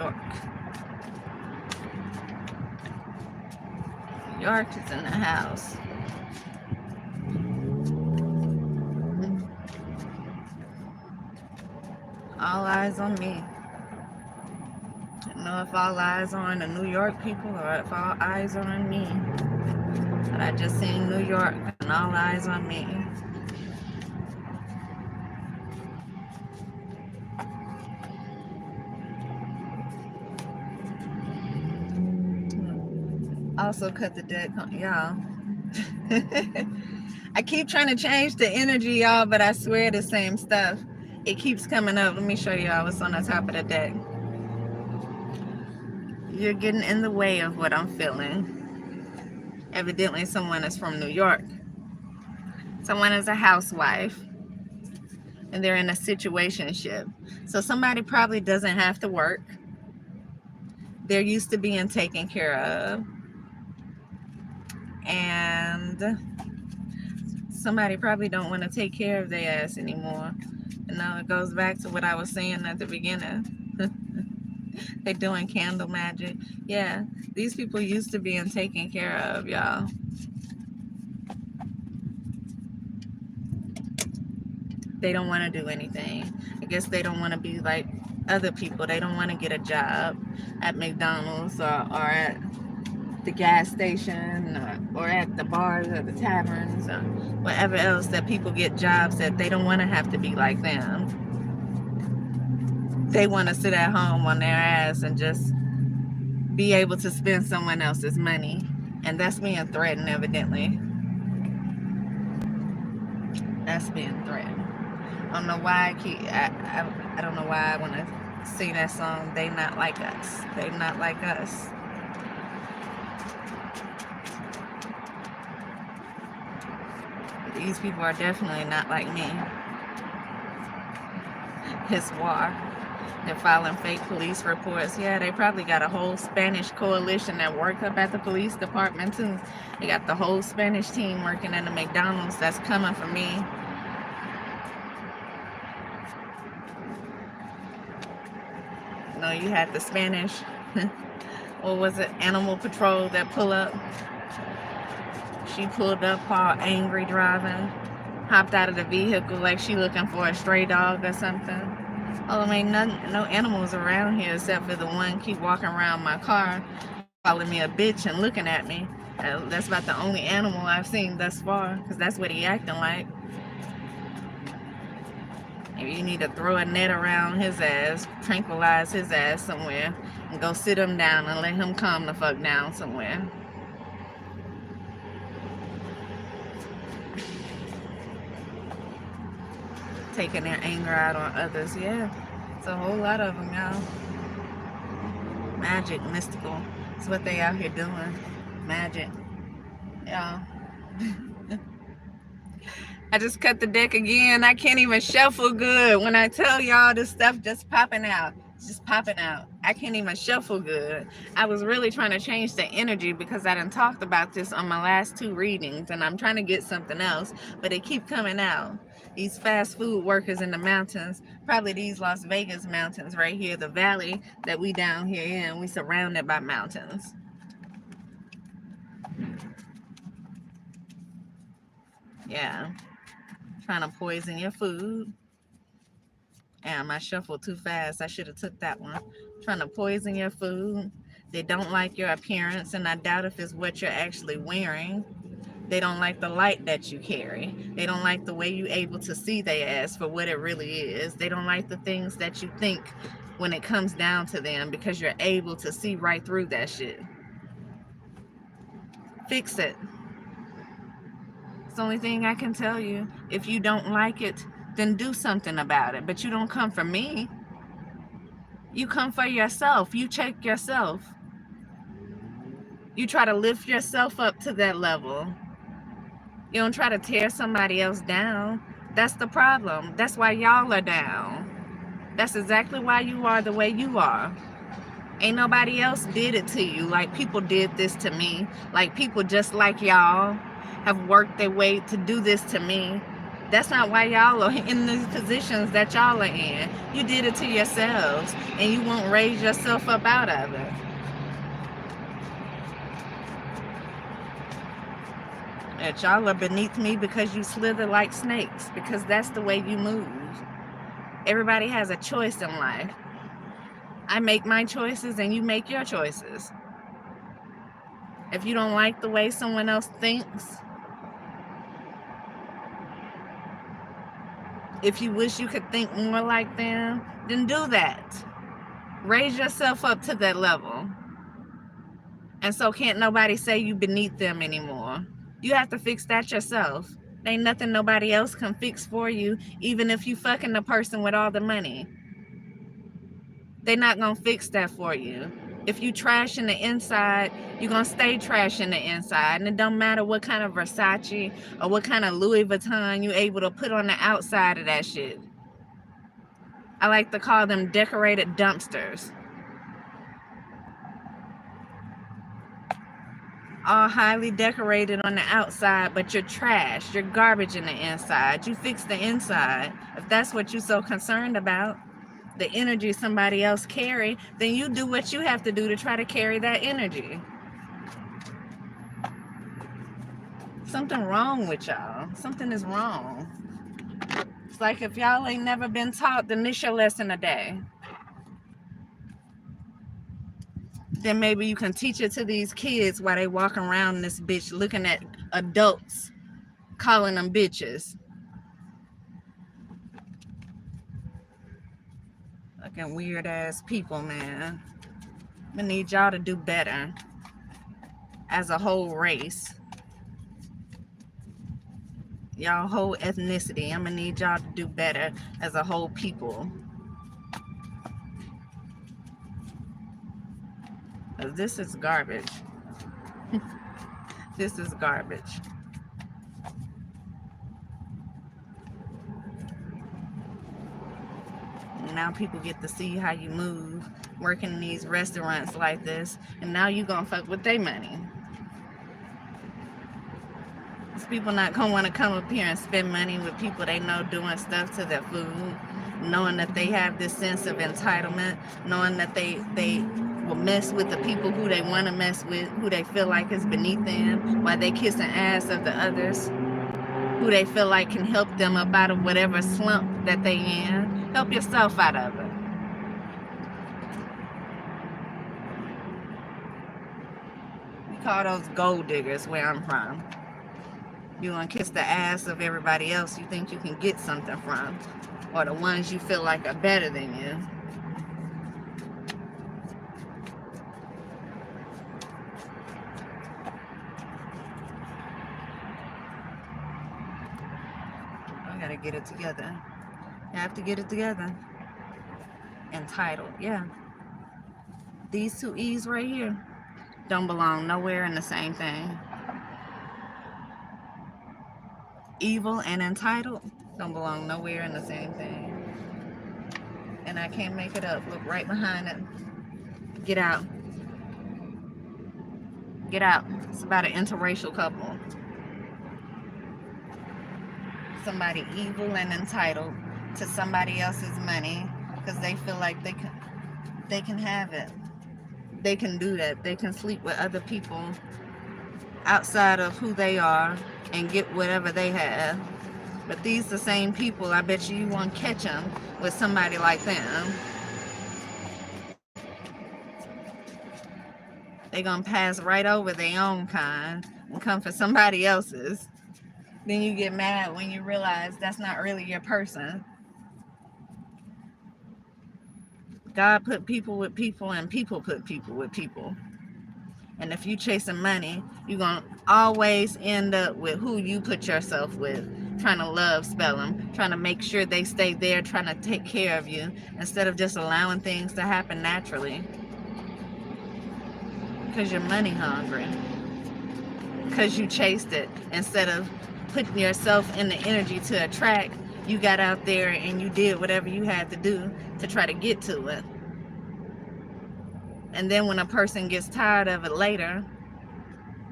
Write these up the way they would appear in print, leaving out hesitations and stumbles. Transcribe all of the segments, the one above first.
York. New York is in the house. All eyes on me. I don't know if all eyes are on the New York people or if all eyes are on me. But I just seen New York and all eyes on me. Also cut the deck, y'all. I keep trying to change the energy, y'all, but I swear the same stuff. It keeps coming up. Let me show y'all what's on the top of the deck. You're getting in the way of what I'm feeling. Evidently, someone is from New York. Someone is a housewife, and they're in a situationship. So somebody probably doesn't have to work. They're used to being taken care of. And somebody probably don't want to take care of their ass anymore. And now it goes back to what I was saying at the beginning. They're doing candle magic. Yeah, these people used to being taken care of, y'all. They don't want to do anything. I guess they don't want to be like other people. They don't want to get a job at McDonald's or at the gas station or at the bars or the taverns or whatever else that people get jobs at. They don't want to have to be like them. They want to sit at home on their ass and just be able to spend someone else's money. And that's being threatened, evidently. That's being threatened. I don't know why I don't know why I want to sing that song. They not like us. They not like us. These people are definitely not like me. It's war. They're filing fake police reports. Yeah, they probably got a whole Spanish coalition that work up at the police department too. They got the whole Spanish team working at the McDonald's that's coming for me. You know, you had the Spanish, what was it, Animal Patrol that pull up. She pulled up all angry driving, hopped out of the vehicle like she looking for a stray dog or something. Oh, I mean, no animals around here except for the one keep walking around my car, calling me a bitch and looking at me. That's about the only animal I've seen thus far, because that's what he acting like. Maybe you need to throw a net around his ass, tranquilize his ass somewhere, and go sit him down and let him calm the fuck down somewhere. Taking their anger out on others. Yeah, it's a whole lot of them, y'all. Magic, mystical. It's what they out here doing. Magic. Y'all. I just cut the deck again. I can't even shuffle good. When I tell y'all this stuff just popping out. It's just popping out. I can't even shuffle good. I was really trying to change the energy because I done talked about this on my last 2 readings and I'm trying to get something else, but it keep coming out. These fast food workers in the mountains, probably these Las Vegas mountains right here, the valley that we down here in, we surrounded by mountains. Yeah. Trying to poison your food. Damn, I shuffled too fast. I should have took that one. Trying to poison your food. They don't like your appearance, and I doubt if it's what you're actually wearing. They don't like the light that you carry. They don't like the way you're able to see their ass for what it really is. They don't like the things that you think when it comes down to them because you're able to see right through that shit. Fix it. It's the only thing I can tell you. If you don't like it, then do something about it. But you don't come for me. You come for yourself. You check yourself. You try to lift yourself up to that level. You don't try to tear somebody else down. That's the problem. That's why y'all are down. That's exactly why you are the way you are. Ain't nobody else did it to you like people did this to me. Like people just like y'all have worked their way to do this to me. That's not why y'all are in the positions that y'all are in. You did it to yourselves, and you won't raise yourself up out of it. That y'all are beneath me because you slither like snakes, because that's the way you move. Everybody has a choice in life. I make my choices and you make your choices. If you don't like the way someone else thinks, if you wish you could think more like them, then do that. Raise yourself up to that level. And so can't nobody say you beneath them anymore. You have to fix that yourself. Ain't nothing nobody else can fix for you, even if you fucking the person with all the money. They're not gonna fix that for you. If you trash in the inside, you're gonna stay trash in the inside. And it don't matter what kind of Versace or what kind of Louis Vuitton you're able to put on the outside of that shit. I like to call them decorated dumpsters. All highly decorated on the outside, but you're trash. You're garbage in the inside. You fix the inside. If that's what you're so concerned about, the energy somebody else carry, then you do what you have to do to try to carry that energy. Something wrong with y'all. Something is wrong. It's like if y'all ain't never been taught, then this your lesson a day. Then maybe you can teach it to these kids while they walking around this bitch looking at adults calling them bitches. Fucking weird ass people, man. I'm gonna need y'all to do better as a whole race. Y'all whole ethnicity. I'm gonna need y'all to do better as a whole people. This is garbage. This is garbage. Now people get to see how you move working in these restaurants like this, and now you gonna fuck with their money. These people not gonna want to come up here and spend money with people they know doing stuff to their food, knowing that they have this sense of entitlement, knowing that they will mess with the people who they want to mess with, who they feel like is beneath them, while they kissing ass of the others, who they feel like can help them up out of whatever slump that they in. Help yourself out of it. We call those gold diggers where I'm from. You want to kiss the ass of everybody else you think you can get something from, or the ones you feel like are better than you. I gotta get it together. You have to get it together. Entitled, yeah. These two E's right here don't belong nowhere in the same thing. Evil and entitled don't belong nowhere in the same thing. And I can't make it up. Look right behind it. Get out. Get out. It's about an interracial couple. Somebody evil and entitled to somebody else's money because they feel like they can have it. They can do that. They can sleep with other people outside of who they are and get whatever they have. But these the same people, I bet you won't catch them with somebody like them. They gonna pass right over their own kind and come for somebody else's. Then you get mad when you realize that's not really your person. God put people with people, and people put people with people. And if you chasing money, you're going to always end up with who you put yourself with, trying to love spell them, trying to make sure they stay there, trying to take care of you, instead of just allowing things to happen naturally. Because you're money hungry. Because you chased it. Instead of putting yourself in the energy to attract, you got out there and you did whatever you had to do to try to get to it. And then when a person gets tired of it later,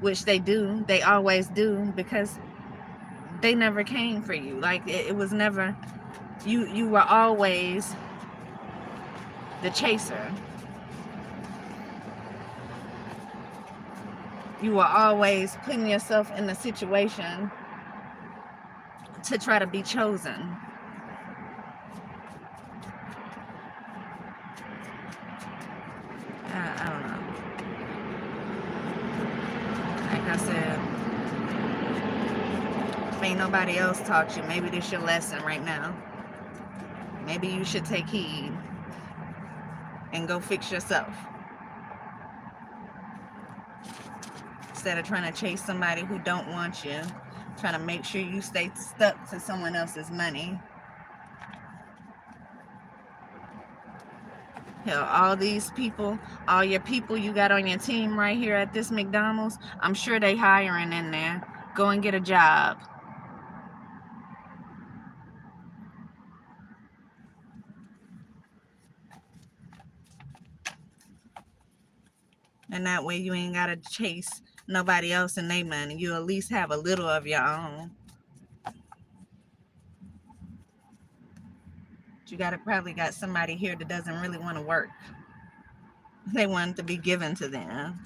which they do, they always do, because they never came for you. Like it was never, you were always the chaser. You were always putting yourself in a situation to try to be chosen. I don't know. Like I said, if ain't nobody else taught you, maybe this your lesson right now. Maybe you should take heed and go fix yourself. Instead of trying to chase somebody who don't want you, trying to make sure you stay stuck to someone else's money. Hell, all these people, all your people you got on your team right here at this McDonald's, I'm sure they hiring in there. Go and get a job. And that way you ain't got to chase nobody else and their money. You at least have a little of your own. You probably got somebody here that doesn't really want to work. They want it to be given to them.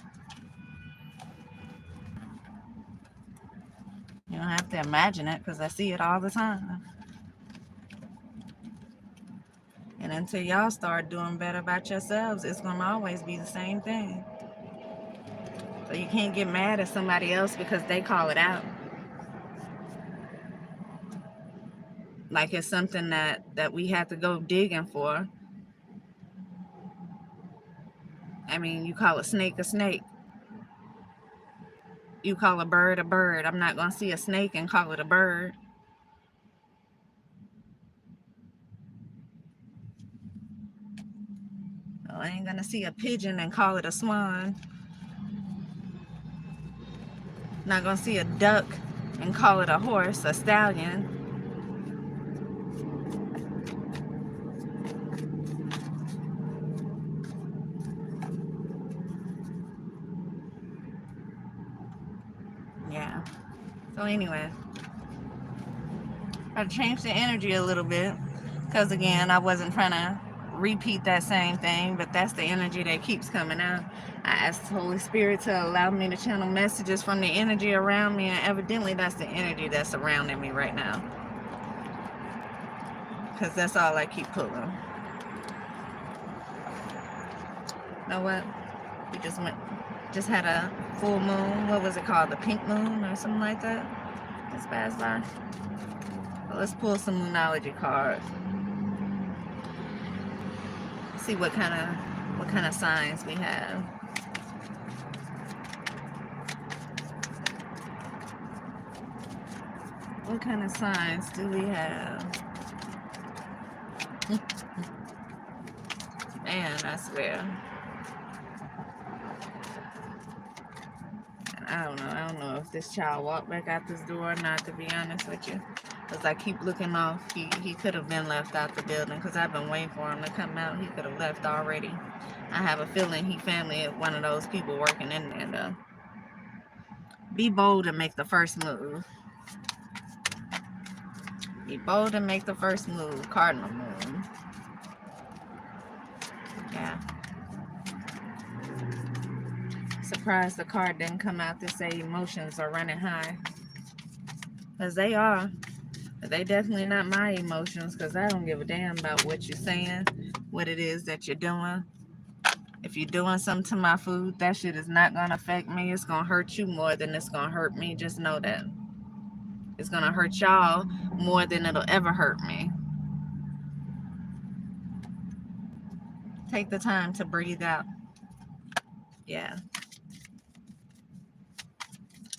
You don't have to imagine it, because I see it all the time. And until y'all start doing better about yourselves, it's going to always be the same thing. So you can't get mad at somebody else because they call it out. Like it's something that we have to go digging for. I mean, you call a snake a snake. You call a bird a bird. I'm not going to see a snake and call it a bird. I ain't going to see a pigeon and call it a swan. Not going to see a duck and call it a horse, a stallion. Yeah. So anyway, I changed the energy a little bit because, again, I wasn't trying to repeat that same thing, but that's the energy that keeps coming out. I asked the Holy Spirit to allow me to channel messages from the energy around me, and evidently that's the energy that's surrounding me right now, because that's all I keep pulling. You know what? We just had a full moon. What was it called? The pink moon or something like that? Just passed by. Well, let's pull some Moonology cards. See what kind of signs we have. What kind of signs do we have? Man, I swear. I don't know if this child walked back out this door or not, to be honest with you. Because I keep looking off. He could have been left out the building, because I've been waiting for him to come out. He could have left already. I have a feeling he family one of those people working in there, though. Be bold and make the first move. Be bold and make the first move. Cardinal moon. Yeah. Surprised the card didn't come out to say emotions are running high. Because they are. But they definitely not my emotions, because I don't give a damn about what you're saying, what it is that you're doing. If you're doing something to my food, that shit is not going to affect me. It's going to hurt you more than it's going to hurt me. Just know that. It's going to hurt y'all more than it'll ever hurt me. Take the time to breathe out. Yeah.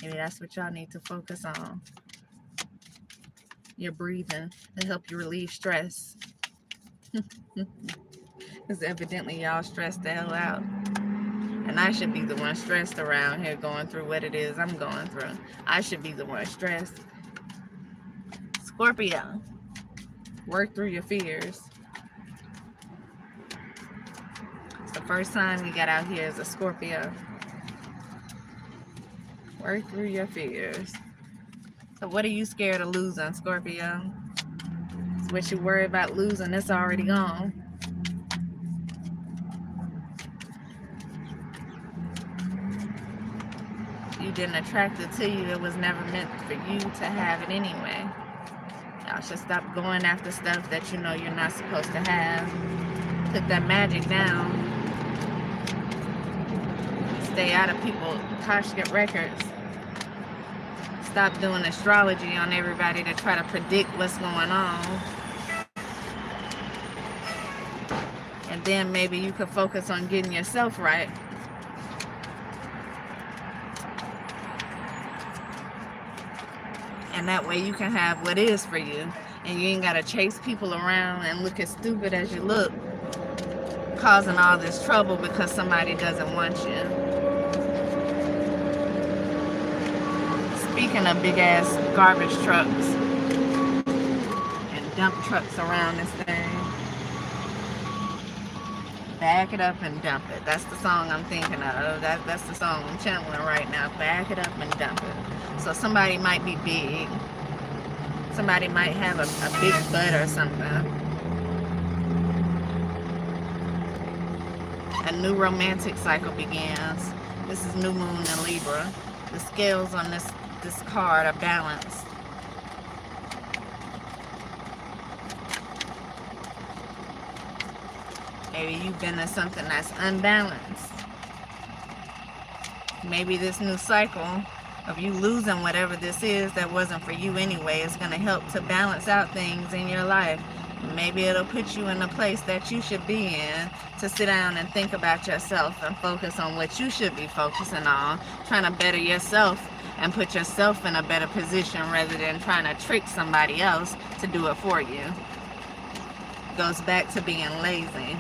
Maybe that's what y'all need to focus on. Your breathing to help you relieve stress. Because evidently y'all stressed the hell out. And I should be the one stressed around here going through what it is I'm going through. I should be the one stressed. Scorpio, work through your fears. It's the first time we got out here as a Scorpio. Work through your fears. So what are you scared of losing, Scorpio? It's what you worry about losing, it's already gone. You didn't attract it to you. It was never meant for you to have it anyway. Y'all should stop going after stuff that you know you're not supposed to have. Put that magic down. Stay out of people's Akashic records. Stop doing astrology on everybody to try to predict what's going on. And then maybe you could focus on getting yourself right. And that way you can have what is for you. And you ain't got to chase people around and look as stupid as you look, causing all this trouble because somebody doesn't want you. Speaking of big ass garbage trucks and dump trucks around this thing, back it up and dump it. That's the song I'm thinking of. That's the song I'm channeling right now. Back it up and dump it. So somebody might be big. Somebody might have a big butt or something. A new romantic cycle begins. This is new moon in Libra. The scales on this card are balanced. Maybe you've been in something that's unbalanced. Maybe this new cycle of you losing whatever this is that wasn't for you anyway is going to help to balance out things in your life. Maybe it'll put you in a place that you should be in to sit down and think about yourself and focus on what you should be focusing on, trying to better yourself and put yourself in a better position rather than trying to trick somebody else to do it for you. Goes back to being lazy.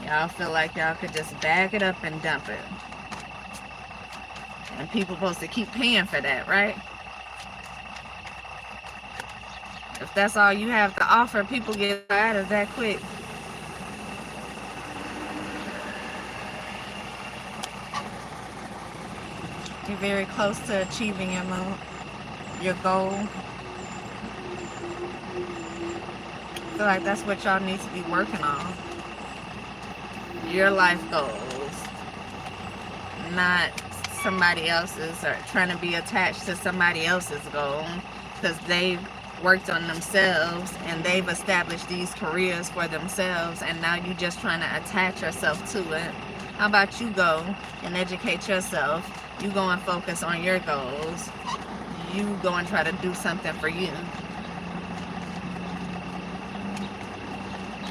Y'all feel like y'all could just bag it up and dump it. And people supposed to keep paying for that, right? If that's all you have to offer, people get tired of that quick. You're very close to achieving your goal. I feel like that's what y'all need to be working on. Your life goals, not somebody else's, or trying to be attached to somebody else's goal, because they've worked on themselves and they've established these careers for themselves, and now you're just trying to attach yourself to it. How about you go and educate yourself? You go and focus on your goals. You go and try to do something for you.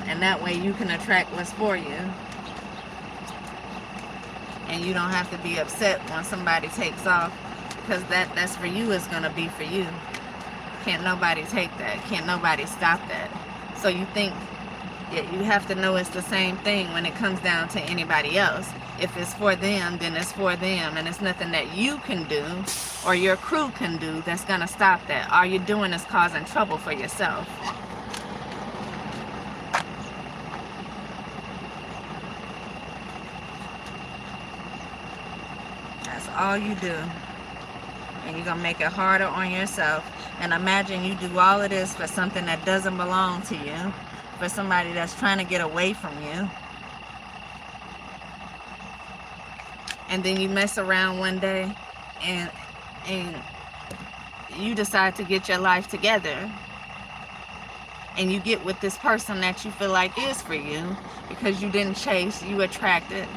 And that way you can attract what's for you. And you don't have to be upset when somebody takes off, because that's for you is going to be for you. Can't nobody take that. Can't nobody stop that. So you think that you have to know it's the same thing when it comes down to anybody else. If it's for them, then it's for them, and it's nothing that you can do or your crew can do that's going to stop that. All you're doing is causing trouble for yourself. That's all you do. And you're going to make it harder on yourself. And imagine you do all of this for something that doesn't belong to you, for somebody that's trying to get away from you. And then you mess around one day and you decide to get your life together. And you get with this person that you feel like is for you, because you didn't chase, you attracted.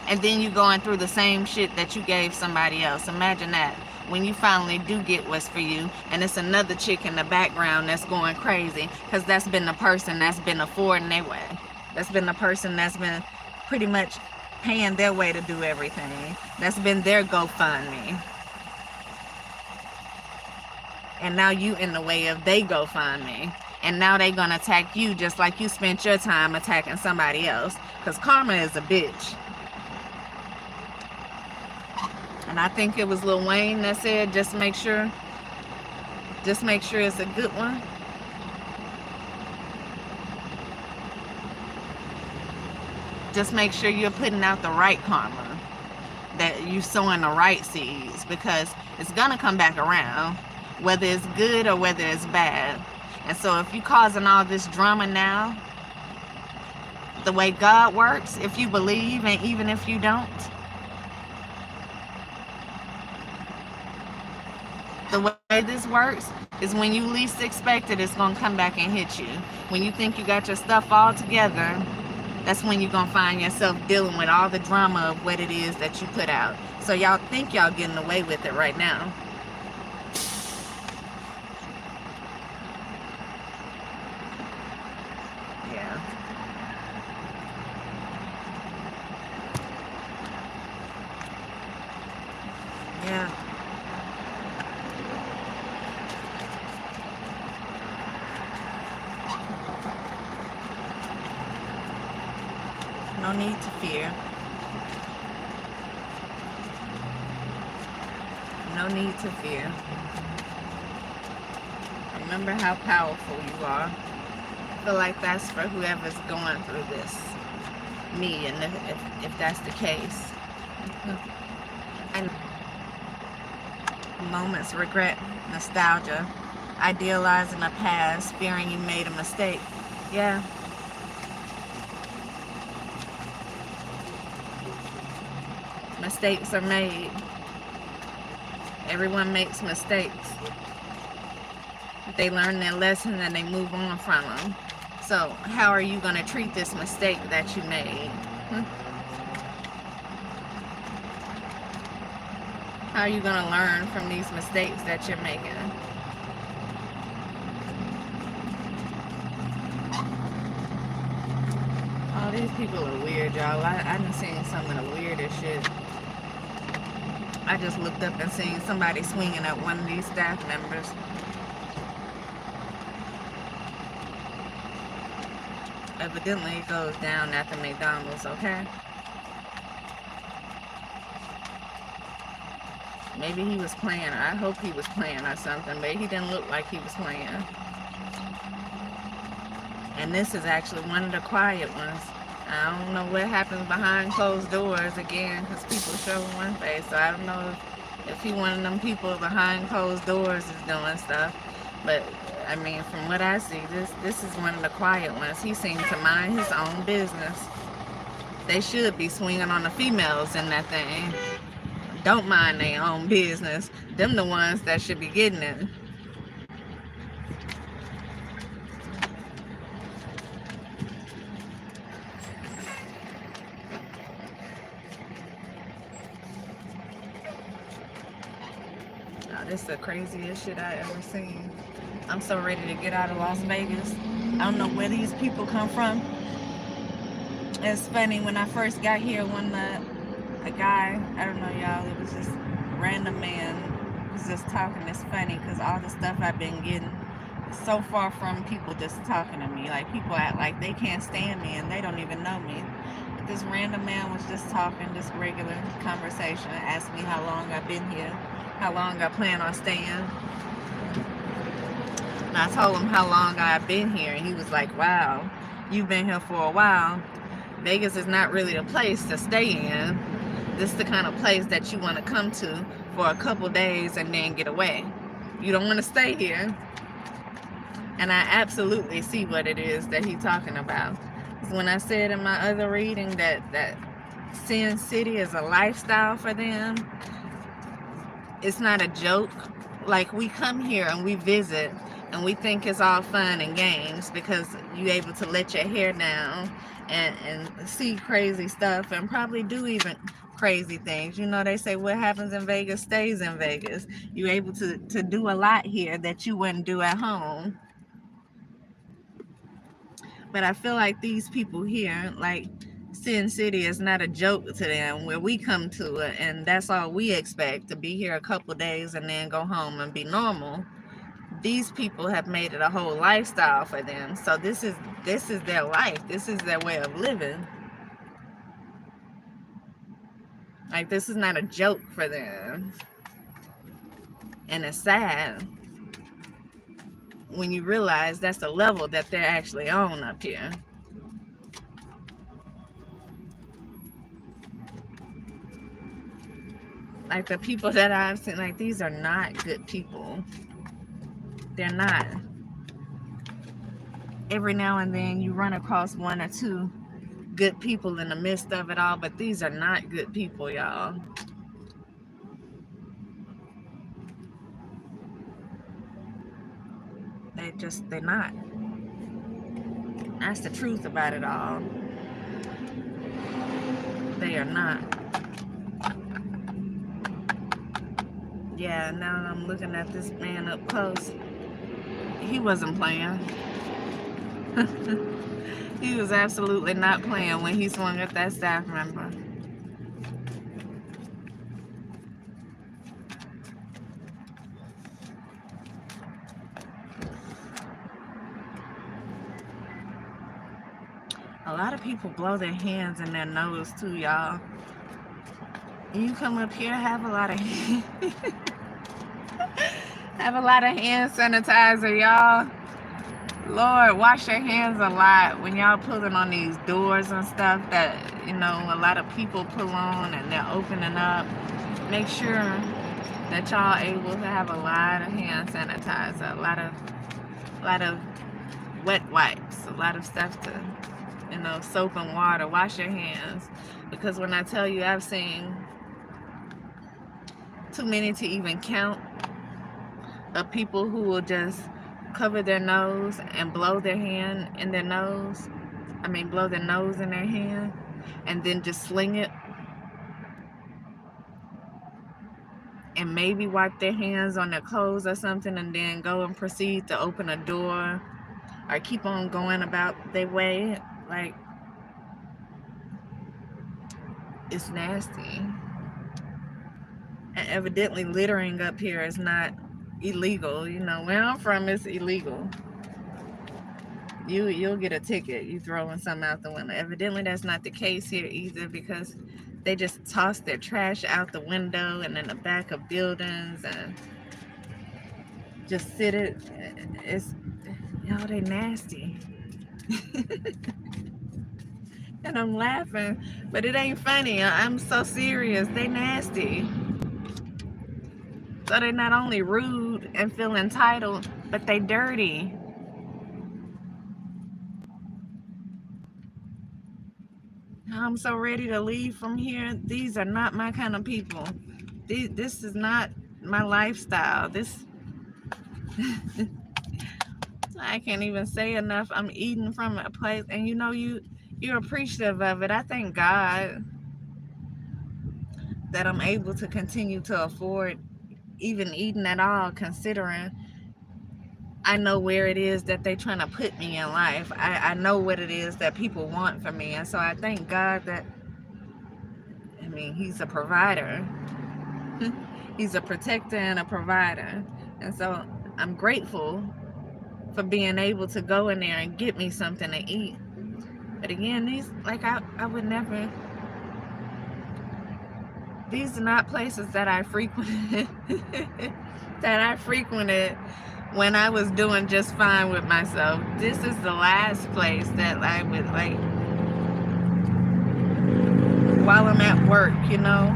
And then you going through the same shit that you gave somebody else. Imagine that. When you finally do get what's for you, and it's another chick in the background that's going crazy, because that's been the person that's been affording their way. That's been the person that's been pretty much paying their way to do everything. That's been their GoFundMe. And now you in the way of they GoFundMe. And now they gonna attack you just like you spent your time attacking somebody else. Because karma is a bitch. And I think it was Lil Wayne that said, just make sure it's a good one. Just make sure you're putting out the right karma. that you sowing the right seeds, because it's gonna come back around, whether it's good or whether it's bad. And so if you causing all this drama now, the way God works, if you believe and even if you don't, the way this works is when you least expect it, it's going to come back and hit you. When you think you got your stuff all together, that's when you're going to find yourself dealing with all the drama of what it is that you put out. So y'all think y'all getting away with it right now. Yeah. Yeah. No need to fear. No need to fear. Remember how powerful you are. I feel like that's for whoever's going through this. Me, and if that's the case. And moments, regret, nostalgia, idealizing the past, fearing you made a mistake. Yeah. Mistakes are made. Everyone makes mistakes. They learn their lesson and they move on from them. So how are you going to treat this mistake that you made? How are you going to learn from these mistakes that you're making? Oh, these people are weird, y'all. I done seen some of the weirdest shit. I just looked up and seen somebody swinging at one of these staff members. Evidently it goes down at the McDonald's, okay? Maybe he was playing. I hope he was playing or something, but he didn't look like he was playing. And this is actually one of the quiet ones. I don't know what happens behind closed doors again, because people show one face. So I don't know if he one of them people behind closed doors is doing stuff. But I mean, from what I see, this is one of the quiet ones. He seems to mind his own business. They should be swinging on the females in that thing. Don't mind their own business. Them the ones that should be getting it. Oh, this is the craziest shit I ever seen. I'm so ready to get out of Las Vegas. I don't know where these people come from. It's funny, when I first got here, when a guy, I don't know y'all, it was just random man was just talking. It's funny because all the stuff I've been getting is so far from people just talking to me. Like, people act like they can't stand me and they don't even know me. But this random man was just talking, just regular conversation, asked me how long I've been here, how long I plan on staying. And I told him how long I've been here, and he was like, wow, you've been here for a while. Vegas is not really a place to stay in. This is the kind of place that you want to come to for a couple days and then get away. You don't want to stay here. And I absolutely see what it is that he's talking about. When I said in my other reading that Sin City is a lifestyle for them, it's not a joke. Like, we come here and we visit and we think it's all fun and games because you're able to let your hair down and see crazy stuff and probably do even crazy things. You know, they say what happens in Vegas stays in Vegas. You're able to do a lot here that you wouldn't do at home. But I feel like these people here, like, Sin City is not a joke to them, where we come to it and that's all we expect, to be here a couple days and then go home and be normal. These people have made it a whole lifestyle for them. So this is their life. This is their way of living. Like, this is not a joke for them. And it's sad when you realize that's the level that they're actually on up here. Like the people that I've seen, like these are not good people. They're not. Every now and then you run across one or two good people in the midst of it all, but these are not good people, y'all. They're not. That's the truth about it all. They are not. Yeah, now I'm looking at this man up close. He wasn't playing. He was absolutely not playing when he swung at that staff member. A lot of people blow their hands in their nose too, y'all. You come up here, have a lot of have a lot of hand sanitizer, y'all. Lord, wash your hands a lot when y'all pulling on these doors and stuff that, you know, a lot of people pull on and they're opening up. Make sure that y'all able to have a lot of hand sanitizer, a lot of wet wipes, a lot of stuff to, you know, soap and water. Wash your hands, because when I tell you, I've seen too many to even count of people who will just cover their nose and blow their hand in their nose. I mean, blow their nose in their hand and then just sling it and maybe wipe their hands on their clothes or something and then go and proceed to open a door or keep on going about their way. Like, it's nasty. And evidently littering up here is not illegal. You know, where I'm from, it's illegal. You'll get a ticket, you throwing something out the window. Evidently that's not the case here either, because they just toss their trash out the window and in the back of buildings and just sit it. It's, y'all, they nasty. And I'm laughing, but it ain't funny. I'm so serious. They nasty. So they're not only rude and feel entitled, but they dirty. I'm so ready to leave from here. These are not my kind of people. This is not my lifestyle. This I can't even say enough. I'm eating from a place, and you know, you're appreciative of it. I thank God that I'm able to continue to afford even eating at all, considering I know where it is that they're trying to put me in life. I know what it is that people want from me. And so I thank God that, I mean, he's a provider. He's a protector and a provider. And so I'm grateful for being able to go in there and get me something to eat. But again, these, like, I would never, these are not places that I frequented, when I was doing just fine with myself. This is the last place that I would, like, while I'm at work, you know,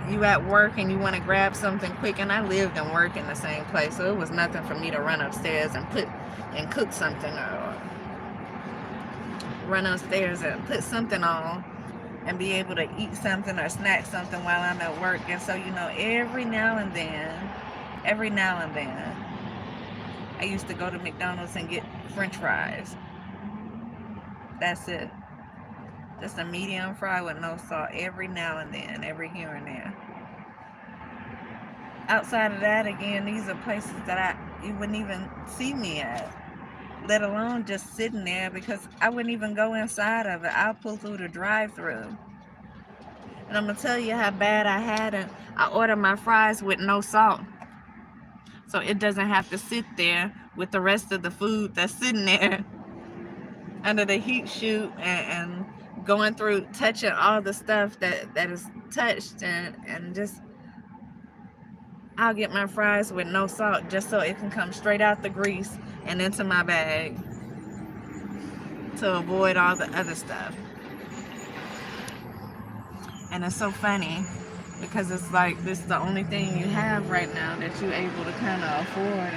you at work and you want to grab something quick, and I lived and worked in the same place, so it was nothing for me to run upstairs and cook something, or run upstairs and put something on and be able to eat something or snack something while I'm at work. And so, you know, every now and then, I used to go to McDonald's and get French fries. That's it. Just a medium fry with no salt every now and then, every here and there. Outside of that, again, these are places that you wouldn't even see me at, let alone just sitting there, because I wouldn't even go inside of it. I'll pull through the drive-thru. And I'm going to tell you how bad I had it. I ordered my fries with no salt, so it doesn't have to sit there with the rest of the food that's sitting there under the heat shoot and going through, touching all the stuff that is touched, and just, I'll get my fries with no salt just so it can come straight out the grease and into my bag to avoid all the other stuff. And it's so funny because it's like this is the only thing you have right now that you're able to kind of afford,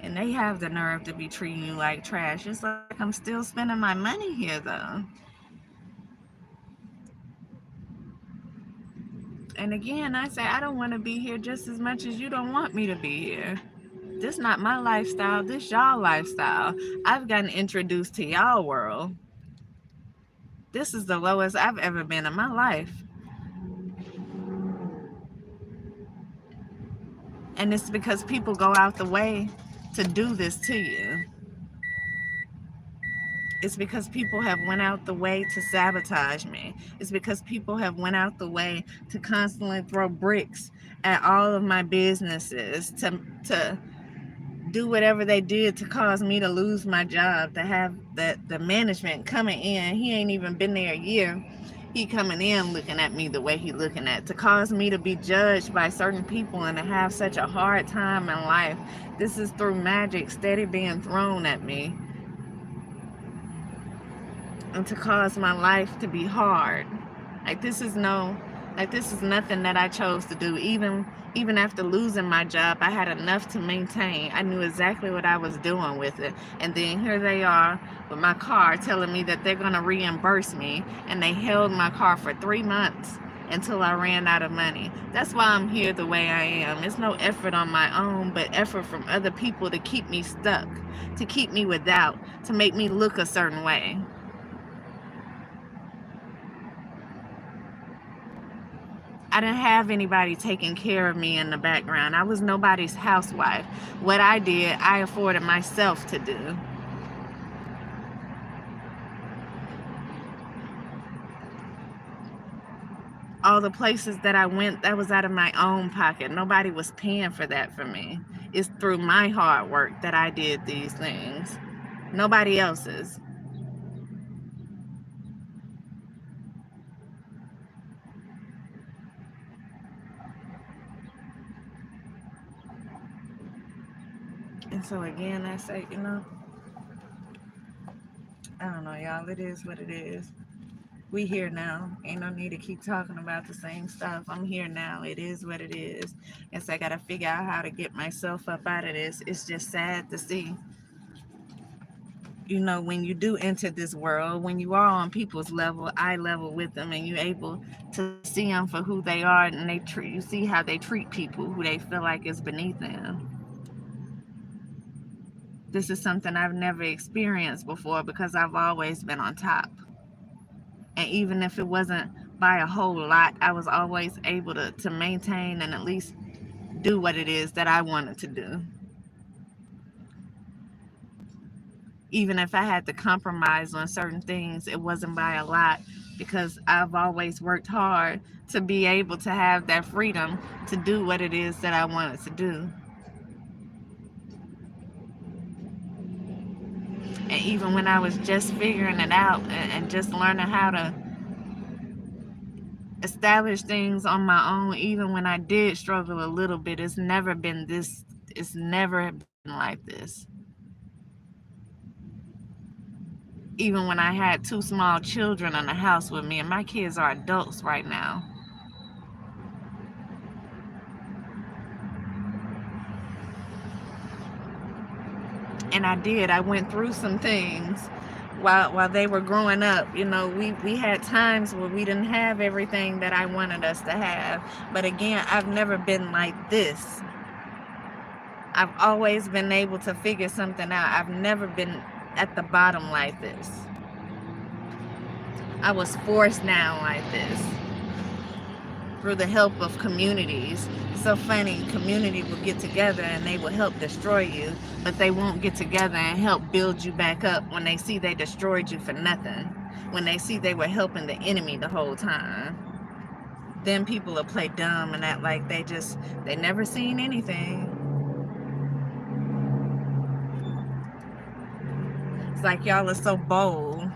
and they have the nerve to be treating you like trash. It's like I'm still spending my money here though. And again, I say I don't want to be here just as much as you don't want me to be here. This not my lifestyle. This y'all lifestyle. I've gotten introduced to y'all world. This is the lowest I've ever been in my life. And it's because people go out the way to do this to you. It's because people have went out the way to sabotage me. It's because people have went out the way to constantly throw bricks at all of my businesses, to do whatever they did to cause me to lose my job, to have the management coming in. He ain't even been there a year. He coming in looking at me the way he looking at, to cause me to be judged by certain people and to have such a hard time in life. This is through magic steady being thrown at me, and to cause my life to be hard. This is nothing that I chose to do. Even after losing my job, I had enough to maintain. I knew exactly what I was doing with it. And then here they are with my car telling me that they're going to reimburse me, and they held my car for 3 months until I ran out of money. That's why I'm here the way I am. It's no effort on my own, but effort from other people to keep me stuck, to keep me without, to make me look a certain way. I didn't have anybody taking care of me in the background. I was nobody's housewife. What I did, I afforded myself to do. All the places that I went, that was out of my own pocket. Nobody was paying for that for me. It's through my hard work that I did these things. Nobody else's. And so again, I say, I don't know, y'all. It is what it is. We here now. Ain't no need to keep talking about the same stuff. I'm here now. It is what it is. Guess I gotta figure out how to get myself up out of this. It's just sad to see. When you do enter this world, when you are on people's level, eye level with them, and you're able to see them for who they are, and you see how they treat people who they feel like is beneath them. This is something I've never experienced before because I've always been on top. And even if it wasn't by a whole lot, I was always able to maintain and at least do what it is that I wanted to do. Even if I had to compromise on certain things, it wasn't by a lot, because I've always worked hard to be able to have that freedom to do what it is that I wanted to do. And even when I was just figuring it out and just learning how to establish things on my own, even when I did struggle a little bit, it's never been like this. Even when I had 2 small children in the house with me, and my kids are adults right now. And I went through some things while they were growing up. We had times where we didn't have everything that I wanted us to have. But again, I've never been like this. I've always been able to figure something out. I've never been at the bottom like this. I was forced down like this through the help of communities. So funny, community will get together and they will help destroy you, but they won't get together and help build you back up when they see they destroyed you for nothing, when they see they were helping the enemy the whole time. Then people will play dumb and act like they never seen anything. It's like y'all are so bold.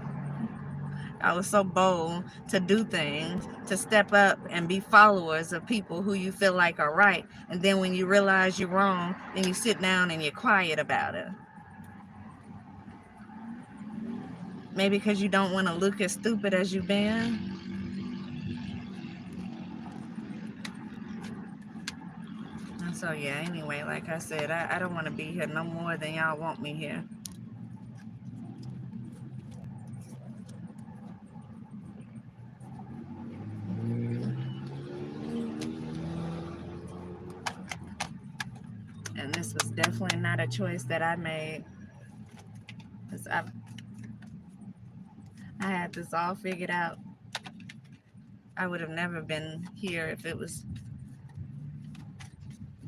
Y'all are so bold to do things, to step up and be followers of people who you feel like are right. And then when you realize you're wrong, then you sit down and you're quiet about it. Maybe because you don't want to look as stupid as you've been. So yeah, anyway, like I said, I don't want to be here no more than y'all want me here. And this was definitely not a choice that I made. Because I had this all figured out. I would have never been here if it was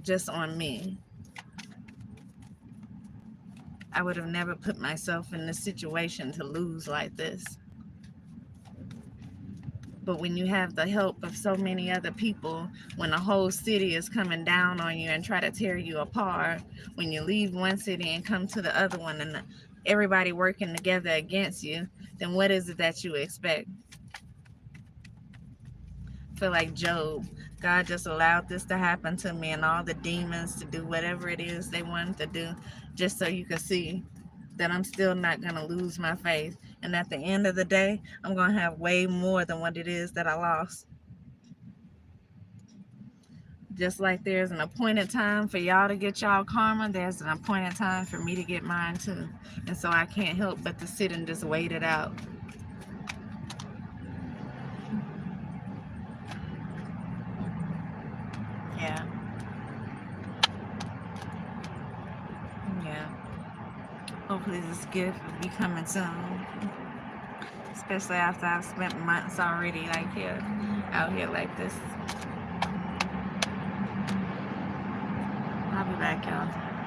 just on me. I would have never put myself in this situation to lose like this. But when you have the help of so many other people, when a whole city is coming down on you and try to tear you apart, when you leave one city and come to the other one and everybody working together against you, then what is it that you expect? I feel like Job. God just allowed this to happen to me and all the demons to do whatever it is they wanted to do, just so you can see that I'm still not going to lose my faith. And at the end of the day, I'm going to have way more than what it is that I lost. Just like there's an appointed time for y'all to get y'all karma, there's an appointed time for me to get mine too. And so I can't help but to sit and just wait it out. Yeah. Yeah. Hopefully this gift will be coming soon. Especially after I've spent months already like here, out here like this. I'll be back, y'all.